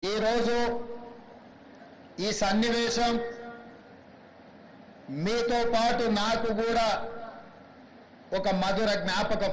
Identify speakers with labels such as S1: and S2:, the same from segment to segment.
S1: ఈరోజు ఈ సన్నివేశం మీతో పాటు నాకు కూడా ఒక మధుర జ్ఞాపకం.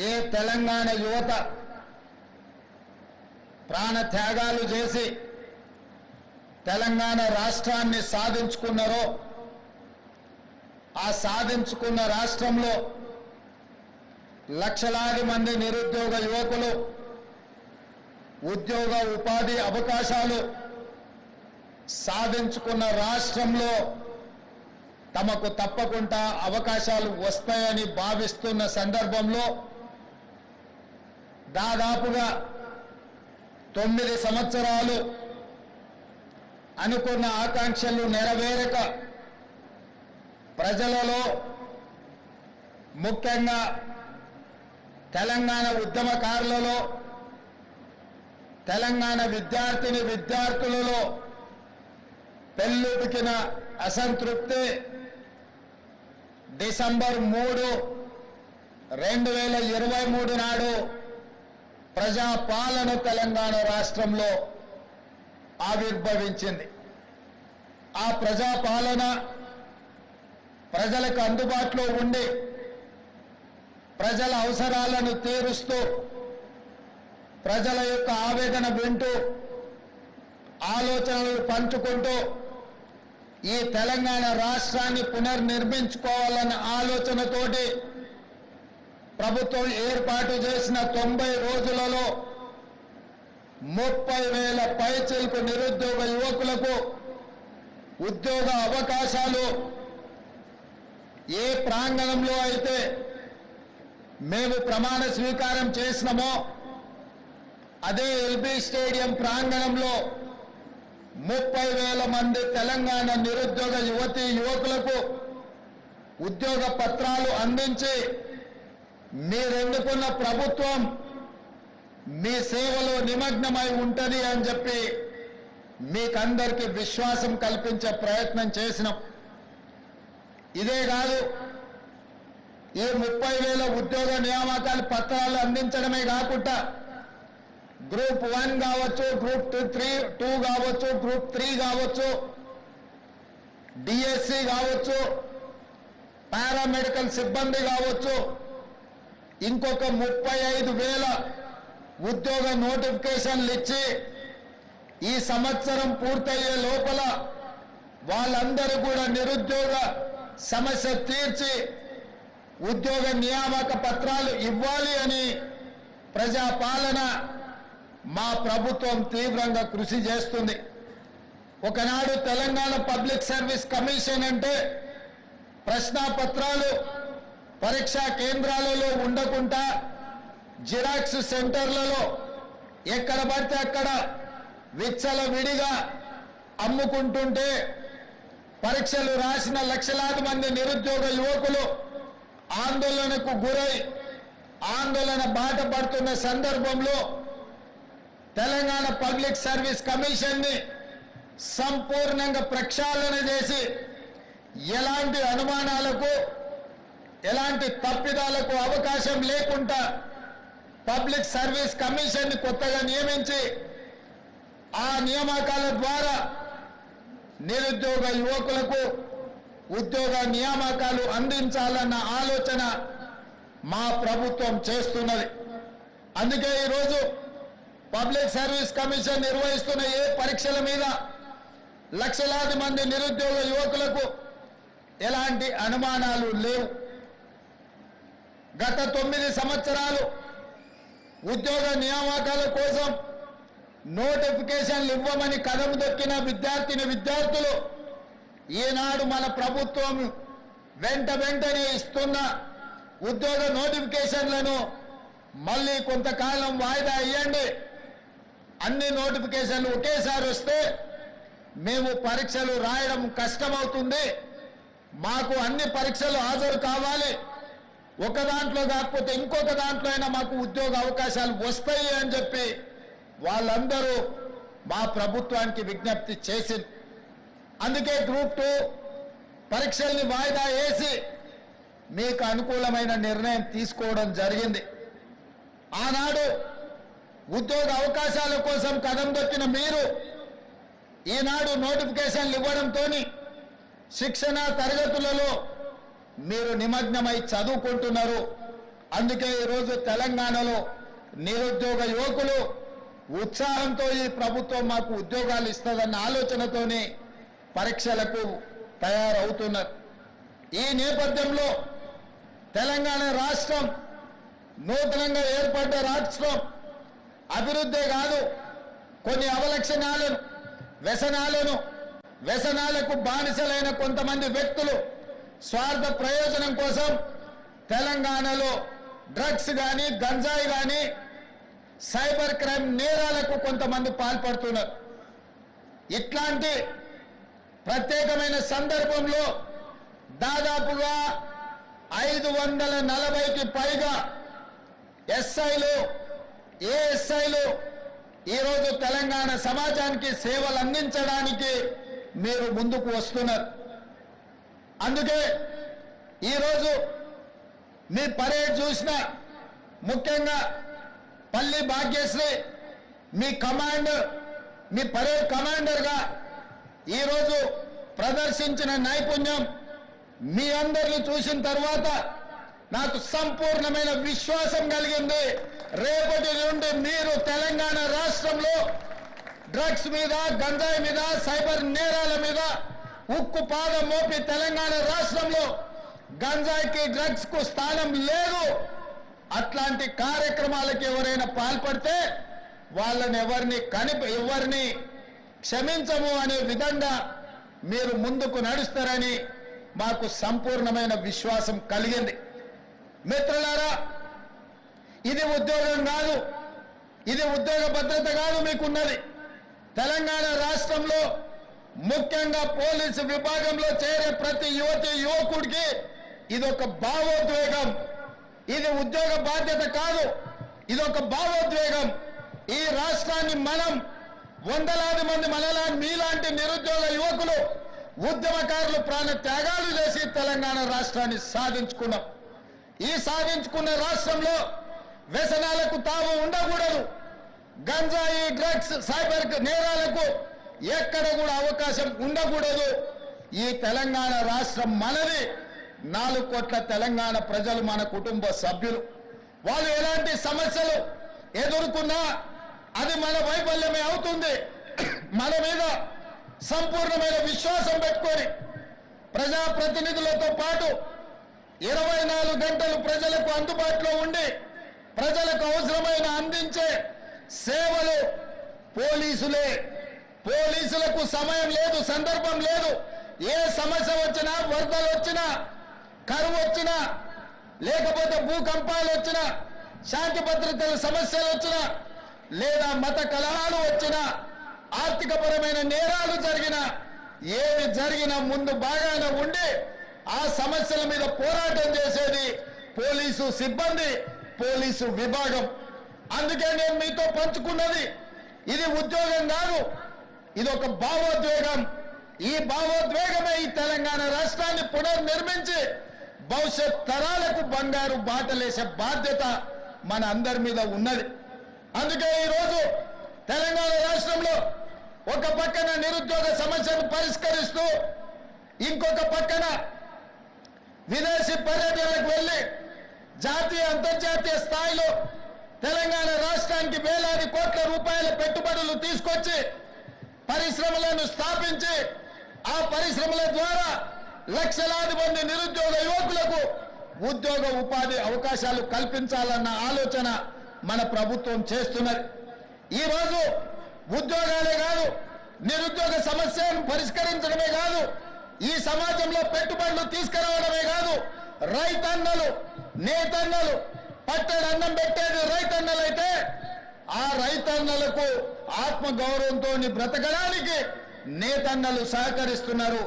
S1: ఏ తెలంగాణ యువత ప్రాణత్యాగాలు చేసి తెలంగాణ రాష్ట్రాన్ని సాధించుకున్నారో, ఆ సాధించుకున్న రాష్ట్రంలో లక్షలాది మంది నిరుద్యోగ యువకులు ఉద్యోగ ఉపాధి అవకాశాలు సాధించుకున్న రాష్ట్రంలో తమకు తప్పకుండా అవకాశాలు వస్తాయని భావిస్తున్న సందర్భంలో దాదాపుగా 9 సంవత్సరాలు అనుకున్న ఆకాంక్షలు నెరవేరక ప్రజలలో, ముఖ్యంగా తెలంగాణ ఉద్యమకారులలో, తెలంగాణ విద్యార్థులలో పెల్లుబికిన అసంతృప్తి డిసెంబర్ 3, 2023 నాడు ప్రజాపాలన తెలంగాణ రాష్ట్రంలో ఆవిర్భవించింది. ఆ ప్రజాపాలన ప్రజలకు అందుబాటులో ఉండి ప్రజల అవసరాలను తీరుస్తూ, ప్రజల యొక్క ఆవేదన వింటూ, ఆలోచనలు పంచుకుంటూ ఈ తెలంగాణ రాష్ట్రాన్ని పునర్నిర్మించుకోవాలన్న ఆలోచనతోటి ప్రభుత్వం ఏర్పాటు చేసిన 90 రోజులలో 30,000 పైచిలకు నిరుద్యోగ యువకులకు ఉద్యోగ అవకాశాలు ఏ ప్రాంగణంలో అయితే మేము ప్రమాణ స్వీకారం చేసినామో అదే ఎల్బీ స్టేడియం ప్రాంగణంలో 30,000 మంది తెలంగాణ నిరుద్యోగ యువకులకు ఉద్యోగ పత్రాలు అందించి మీరెన్నుకున్న ప్రభుత్వం మీ సేవలో నిమగ్నమై ఉంటుంది అని చెప్పి మీకందరికీ విశ్వాసం కల్పించే ప్రయత్నం చేసినాం. ఇదే కాదు, ఈ 30,000 ఉద్యోగ నియామకాల పత్రాలు అందించడమే కాకుండా గ్రూప్ 1 కావచ్చు, గ్రూప్ 2 కావచ్చు, గ్రూప్ 3 కావచ్చు, డిఎస్సి కావచ్చు, పారామెడికల్ సిబ్బంది కావచ్చు, ఇంకొక 35,000 ఉద్యోగ నోటిఫికేషన్లు ఇచ్చి ఈ సంవత్సరం పూర్తయ్యే లోపల వాళ్ళందరూ కూడా నిరుద్యోగ సమస్య తీర్చి ఉద్యోగ నియామక పత్రాలు ఇవ్వాలి అని ప్రజాపాలన మా ప్రభుత్వం తీవ్రంగా కృషి చేస్తుంది. ఒకనాడు తెలంగాణ పబ్లిక్ సర్వీస్ కమిషన్ అంటే ప్రశ్నాపత్రాలు పరీక్షా కేంద్రాలలో ఉండకుండా జిరాక్స్ సెంటర్లలో ఎక్కడ పడితే అక్కడ విచ్చలవిడిగా అమ్ముకుంటుంటే పరీక్షలు రాసిన లక్షలాది మంది నిరుద్యోగ యువకులు ఆందోళనకు గురై ఆందోళన బాట పడుతున్న సందర్భంలో తెలంగాణ పబ్లిక్ సర్వీస్ కమిషన్ని సంపూర్ణంగా ప్రక్షాళన చేసి ఎలాంటి అనుమానాలకు, ఎలాంటి తప్పిదాలకు అవకాశం లేకుండా పబ్లిక్ సర్వీస్ కమిషన్ని కొత్తగా నియమించి ఆ నియామకాల ద్వారా నిరుద్యోగ యువకులకు ఉద్యోగ నియామకాలు అందించాలన్న ఆలోచన మా ప్రభుత్వం చేస్తున్నది. అందుకే ఈరోజు పబ్లిక్ సర్వీస్ కమిషన్ నిర్వహిస్తున్న ఏ పరీక్షల మీద లక్షలాది మంది నిరుద్యోగ యువకులకు ఎలాంటి అనుమానాలు లేవు. గత 9 సంవత్సరాలు ఉద్యోగ నియామకాల కోసం నోటిఫికేషన్లు ఇవ్వమని కదం దొక్కిన విద్యార్థులు ఈనాడు మన ప్రభుత్వం వెంటనే ఇస్తున్న ఉద్యోగ నోటిఫికేషన్లను మళ్ళీ కొంతకాలం వాయిదా ఇవ్వండి, అన్ని నోటిఫికేషన్లు ఒకేసారి వస్తే మేము పరీక్షలు రాయడం కష్టమవుతుంది, మాకు అన్ని పరీక్షలు హాజరు కావాలి, ఒక దాంట్లో కాకపోతే ఇంకొక దాంట్లో అయినా మాకు ఉద్యోగ అవకాశాలు వస్తాయి అని చెప్పి వాళ్ళందరూ మా ప్రభుత్వానికి విజ్ఞప్తి చేసింది. అందుకే గ్రూప్ 2 పరీక్షల్ని వాయిదా వేసి మీకు అనుకూలమైన నిర్ణయం తీసుకోవడం జరిగింది. ఆనాడు ఉద్యోగ అవకాశాల కోసం కదం దొక్కిన మీరు ఈనాడు నోటిఫికేషన్లు ఇవ్వడంతో శిక్షణ తరగతులలో మీరు నిమగ్నమై చదువుకుంటున్నారు. అందుకే ఈరోజు తెలంగాణలో నిరుద్యోగ యువకులు ఉత్సాహంతో ఈ ప్రభుత్వం మాకు ఉద్యోగాలు ఇస్తుందన్న ఆలోచనతోనే పరీక్షలకు తయారవుతున్నారు. ఈ నేపథ్యంలో తెలంగాణ రాష్ట్రం నూతనంగా ఏర్పడ్డ రాష్ట్రం అభివృద్ధే కాదు, కొన్ని అవలక్షణాలను వ్యసనాలకు బానిసలైన కొంతమంది వ్యక్తులు స్వార్థ ప్రయోజనం కోసం తెలంగాణలో డ్రగ్స్ కానీ గంజాయి కానీ సైబర్ క్రైమ్ నేరాలకు కొంతమంది పాల్పడుతున్నారు. ఇట్లాంటి ప్రత్యేకమైన సందర్భంలో దాదాపుగా 540కి పైగా ఎస్ఐలు ఏఎస్ఐలు ఈరోజు తెలంగాణ సమాజానికి సేవలు అందించడానికి మీరు ముందుకు వస్తున్నారు. అందుకే ఈరోజు మీ పరేడ్ చూసిన ముఖ్యంగా పల్లి భాగ్యశ్రీ మీ పరేడ్ కమాండర్గా ఈరోజు ప్రదర్శించిన నైపుణ్యం మీ అందరిని చూసిన తర్వాత నాకు సంపూర్ణమైన విశ్వాసం కలిగింది. రేపటి నుండి మీరు తెలంగాణ రాష్ట్రంలో డ్రగ్స్ మీద గంజాయి మీద సైబర్ నేరాల మీద ఉక్కు పాదం మోపి తెలంగాణ రాష్ట్రంలో గంజాయికి డ్రగ్స్ కు స్థానం లేదు. అట్లాంటి కార్యక్రమాలకు ఎవరైనా పాల్పడితే వాళ్ళని ఎవరిని క్షమించము అనే విధంగా మీరు ముందుకు నడుస్తారని మాకు సంపూర్ణమైన విశ్వాసం కలిగింది. మిత్రులారా, ఇది ఉద్యోగం కాదు, ఇది ఉద్యోగ భద్రత కాదు మీకున్నది. తెలంగాణ రాష్ట్రంలో ముఖ్యంగా పోలీసు విభాగంలో చేరే ప్రతి యువకుడికి ఇది ఒక భావోద్వేగం. ఇది ఉద్యోగ బాధ్యత కాదు, ఇది ఒక భావోద్వేగం. ఈ రాష్ట్రాన్ని మనం వందలాది మంది మీలాంటి నిరుద్యోగ యువకులు ఉద్యమకారులు ప్రాణ త్యాగాలు చేసి తెలంగాణ రాష్ట్రాన్ని సాధించుకున్నాం. ఈ సాధించుకున్న రాష్ట్రంలో వ్యసనాలకు తావు ఉండకూడదు. గంజాయి డ్రగ్స్ సైబర్ నేరాలకు ఎక్కడ కూడా అవకాశం ఉండకూడదు. ఈ తెలంగాణ రాష్ట్రం మనది. 4 కోట్ల తెలంగాణ ప్రజలు మన కుటుంబ సభ్యులు. వాళ్ళు ఎలాంటి సమస్యలు ఎదుర్కొన్నా అది మన వైఫల్యమే అవుతుంది. మన మీద సంపూర్ణమైన విశ్వాసం పెట్టుకొని ప్రజాప్రతినిధులతో పాటు 24 గంటలు ప్రజలకు అందుబాటులో ఉండి ప్రజలకు అవసరమైన అందించే సేవలు పోలీసులే. పోలీసులకు సమయం లేదు, సందర్భం లేదు. ఏ సమస్య వచ్చినా, వరదలు వచ్చినా, కరువు వచ్చినా, లేకపోతే భూకంపాలు వచ్చినా, శాంతి భద్రతల సమస్యలు వచ్చినా, లేదా మత కలహాలు వచ్చినా, ఆర్థికపరమైన నేరాలు జరిగినా, ఏది జరిగినా ముందు బాగానే ఉండి ఆ సమస్యల మీద పోరాటం చేసేది పోలీసు సిబ్బంది, పోలీసు విభాగం. అందుకే నేను మీతో పంచుకున్నది ఇది ఉద్యోగం కాదు, ఇది ఒక భావోద్వేగం. ఈ భావోద్వేగమే ఈ తెలంగాణ రాష్ట్రాన్ని పునర్నిర్మించి భవిష్యత్ తరాలకు బంగారు బాటలేసే బాధ్యత మన అందరి మీద ఉన్నది. అందుకే ఈరోజు తెలంగాణ రాష్ట్రంలో ఒక పక్కన నిరుద్యోగ సమస్యను పరిష్కరిస్తూ ఇంకొక పక్కన విదేశీ పర్యటనలకు వెళ్ళి జాతీయ అంతర్జాతీయ స్థాయిలో తెలంగాణ రాష్ట్రానికి వేలాది కోట్ల రూపాయల పెట్టుబడులు తీసుకొచ్చి పరిశ్రమలను స్థాపించి ఆ పరిశ్రమల ద్వారా లక్షలాది మంది నిరుద్యోగ యువకులకు ఉద్యోగ ఉపాధి అవకాశాలు కల్పించాలన్న ఆలోచన మన ప్రభుత్వం చేస్తున్నది. ఈరోజు ఉద్యోగాలే కాదు, నిరుద్యోగ సమస్యను పరిష్కరించడమే కాదు, ఈ సమాజంలో పెట్టుబడులు తీసుకురావడమే కాదు, రైతన్నలు నేతన్నలు పట్టెడు అన్నం పెట్టేది రైతన్నలైతే ఆ రైతన్నలకు ఆత్మగౌరవంతో బ్రతకడానికి నేతన్నలు సహకరిస్తున్నారు.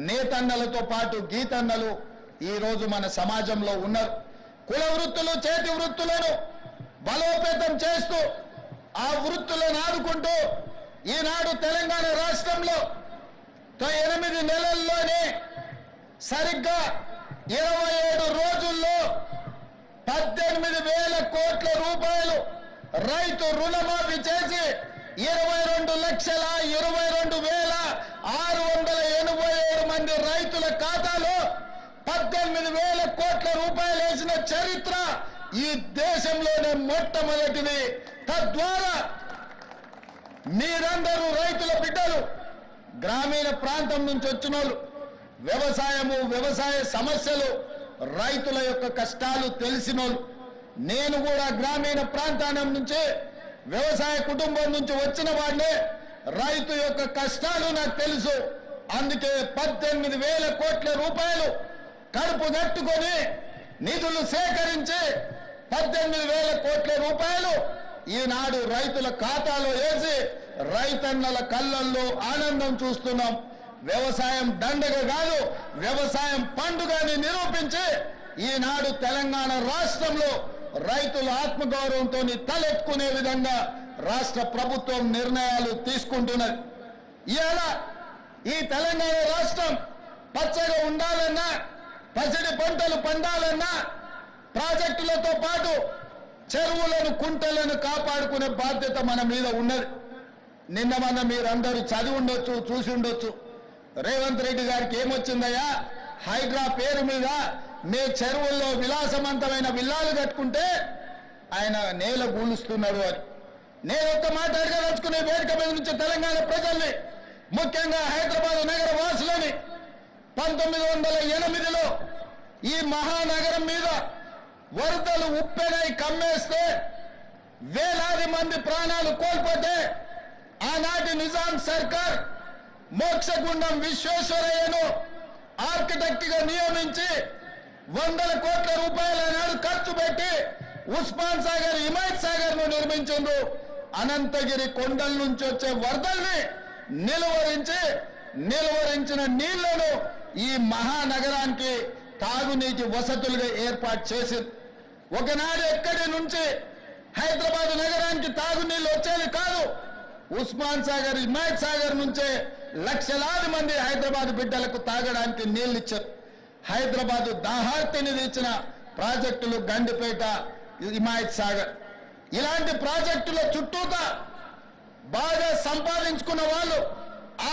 S1: నేతన్నలతో పాటు గీతన్నలు ఈరోజు మన సమాజంలో ఉన్నారు. కుల వృత్తులు, చేతి వృత్తులను బలోపేతం చేస్తూ ఆ వృత్తులను ఆదుకుంటూ ఈనాడు తెలంగాణ రాష్ట్రంలో 8 నెలల్లోనే సరిగ్గా 27 రోజుల్లో 18,000 కోట్ల రూపాయలు రైతు రుణమాఫీ చేసి 22,22,687 మంది రైతుల ఖాతాలో 18,000 కోట్ల రూపాయలు వేసిన చరిత్ర ఈ దేశంలోనే మొట్టమొదటిది. తద్వారా మీరందరూ రైతుల బిడ్డలు, గ్రామీణ ప్రాంతం నుంచి వచ్చిన వాళ్ళు, వ్యవసాయము, వ్యవసాయ సమస్యలు, రైతుల యొక్క కష్టాలు తెలిసినోళ్ళు. నేను కూడా గ్రామీణ ప్రాంతానం నుంచి, వ్యవసాయ కుటుంబం నుంచి వచ్చిన వాడినే. రైతు యొక్క కష్టాలు నాకు తెలుసు. అందుకే 18,000 కోట్ల రూపాయలు కడుపు కట్టుకొని నిధులు సేకరించి 18,000 కోట్ల రూపాయలు ఈనాడు రైతుల ఖాతాలో వేసి రైతన్నల కళ్ళల్లో ఆనందం చూస్తున్నాం. వ్యవసాయం దండగ కాదు, వ్యవసాయం పండుగని నిరూపించి ఈనాడు తెలంగాణ రాష్ట్రంలో రైతుల ఆత్మగౌరవంతో తలెత్తుకునే విధంగా రాష్ట్ర ప్రభుత్వం నిర్ణయాలు తీసుకుంటున్నది. ఇవాళ ఈ తెలంగాణ రాష్ట్రం పచ్చగా ఉండాలన్నా, పసిడి పంటలు పండాలన్నా ప్రాజెక్టులతో పాటు చెరువులను, కుంటలను కాపాడుకునే బాధ్యత మన మీద ఉన్నది. నిన్న మన మీరందరూ చదివి ఉండొచ్చు, చూసి ఉండొచ్చు. రేవంత్ రెడ్డి గారికి ఏమొచ్చిందయ్యా, హైడ్రా పేరు మీద మీ చెరువుల్లో విలాసవంతమైన విల్లాలు కట్టుకుంటే ఆయన నేల గూలుస్తున్నాడు అని. నేను ఒక్క మాట అడగదలుచుకునే వేదిక మీద నుంచి తెలంగాణ ప్రజల్ని, ముఖ్యంగా హైదరాబాద్ నగర వాసులని, 1908లో ఈ మహానగరం మీద వరదలు ఉప్పెనై కమ్మేస్తే వేలాది మంది ప్రాణాలు కోల్పోతే ఆనాటి నిజాం సర్కార్ మోక్షగుండం విశ్వేశ్వరయ్యను ఆర్కిటెక్ట్ గా నియమించి 100 కోట్ల రూపాయల నాడు ఖర్చు పెట్టి ఉస్మాన్ సాగర్, హిమాయత్ సాగర్ ను నిర్మించింది. అనంతగిరి కొండల నుంచి వచ్చే వరదల్ని నిలువరించిన నీళ్లను ఈ మహానగరానికి తాగునీటి వసతులుగా ఏర్పాటు చేసింది. ఒకనాడు ఎక్కడి నుంచి హైదరాబాద్ నగరానికి తాగునీళ్ళు వచ్చేది కాదు. ఉస్మాన్ సాగర్, హిమాయత్ సాగర్ నుంచే లక్షలాది మంది హైదరాబాద్ బిడ్డలకు తాగడానికి నీళ్లు ఇచ్చారు. హైదరాబాద్ దాహార్తిని తీర్చిన ప్రాజెక్టులు గండిపేట, హిమాయత్ సాగర్. ఇలాంటి ప్రాజెక్టుల చుట్టూతా బాగా సంపాదించుకున్న వాళ్ళు,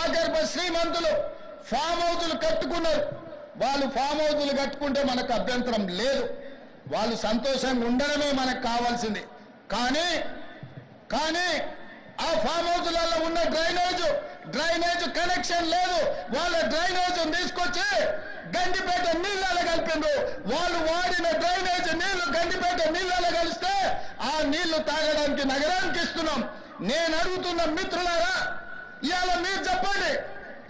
S1: ఆగర్భ శ్రీమంతులు ఫామ్ హౌజులు కట్టుకున్నారు. వాళ్ళు ఫామ్ హౌజులు కట్టుకుంటే మనకు అభ్యంతరం లేదు, వాళ్ళు సంతోషంగా ఉండడమే మనకు కావాల్సింది. కానీ ఆ ఫామ్ హౌజులలో ఉన్న డ్రైనేజ్ కనెక్షన్ లేదు. వాళ్ళ డ్రైనేజ్ తీసుకొచ్చి గండిపేట నీళ్ళలో కలిపిండ్రు. వాళ్ళు వాడిన డ్రైనేజ్ నీళ్లు గండిపేట నీళ్ళలో కలిస్తే ఆ నీళ్లు తాగడానికి నగరానికి ఇస్తున్నాం. నేను అడుగుతున్న మిత్రులారా, ఇవాళ మీరు చెప్పండి,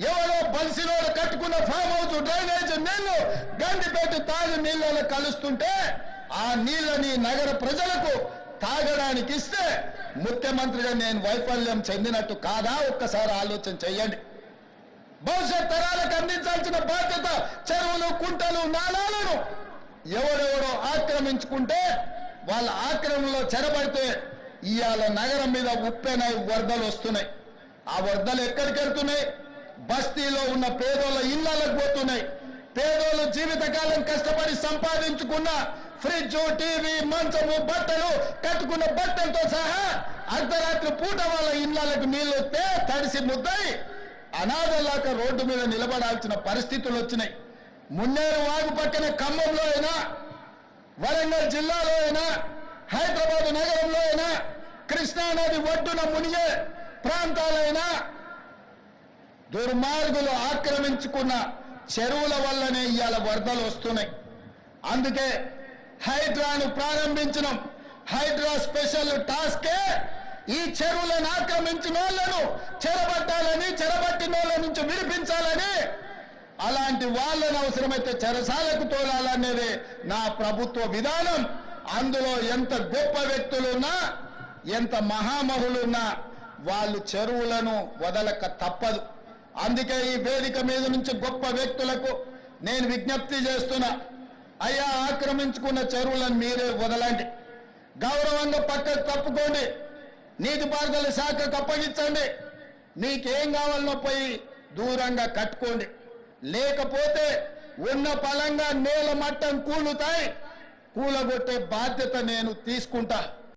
S1: ఎవరో బలిసినోడు కట్టుకున్న ఫామ్ హౌస్ డ్రైనేజ్ నీళ్లు గండిపేట తాగు నీళ్ళలో కలుస్తుంటే ఆ నీళ్ళని నగర ప్రజలకు తాగడానికి ఇస్తే ముఖ్యమంత్రిగా నేను వైఫల్యం చెందినట్టు కాదా? ఒక్కసారి ఆలోచన చెయ్యండి. భవిష్యత్ తరాలకు అందించాల్సిన బాధ్యత చెరువులు, కుంటలు, నాలాలను ఎవరెవరో ఆక్రమించుకుంటే వాళ్ళ ఆక్రమణలో చెరబడితే ఇవాళ నగరం మీద ఉప్పెనై వరదలు వస్తున్నాయి. ఆ వరదలు ఎక్కడికి వెళ్తున్నాయి? బస్తీలో ఉన్న పేదోళ్ళ ఇళ్లకు పోతున్నాయి. పేదోళ్ళు జీవితకాలం కష్టపడి సంపాదించుకున్న ఫ్రిడ్జ్, టీవీ, మంచము, బట్టలు, కట్టుకున్న బట్టలతో సహా అర్ధరాత్రి పూట వాళ్ళ ఇళ్లకు నీళ్లు వస్తే తడిసి ముద్దయి అనాథలాగా రోడ్డు మీద నిలబడాల్సిన పరిస్థితులు వచ్చినాయి. మున్నేరు వాగు పక్కన ఖమ్మంలో అయినా, వరంగల్ జిల్లాలో అయినా, హైదరాబాద్ నగరంలో అయినా, కృష్ణానది ఒడ్డున మునిగే ప్రాంతాలైనా దుర్మార్గులు ఆక్రమించుకున్న చెరువుల వల్లనే ఇవాళ వరదలు వస్తున్నాయి. అందుకే హైడ్రాను ప్రారంభించడం. హైడ్రా స్పెషల్ టాస్కే ఈ చెరువులను ఆక్రమించిన వాళ్ళను చెరబట్టాలని, చెరబట్టిన వాళ్ళ నుంచి విడిపించాలని, అలాంటి వాళ్ళని అవసరమైతే చెరసాలకు తోలాలనేది నా ప్రభుత్వ విధానం. అందులో ఎంత గొప్ప వ్యక్తులున్నా, ఎంత మహామహులున్నా వాళ్ళు చెరువులను వదలక తప్పదు. అందుకే ఈ వేదిక మీద నుంచి గొప్ప వ్యక్తులకు నేను విజ్ఞప్తి చేస్తున్నా, అయ్యా ఆక్రమించుకున్న చెరువులను మీరే వదలండి, గౌరవంగా పక్కకు తప్పుకోండి, నీటిపారుదల శాఖకు అప్పగించండి, మీకేం కావాలనో పోయి దూరంగా కట్టుకోండి. లేకపోతే ఉన్న పలంగా నేల మట్టం కూలుతాయి, కూలగొట్టే బాధ్యత నేను తీసుకుంటా.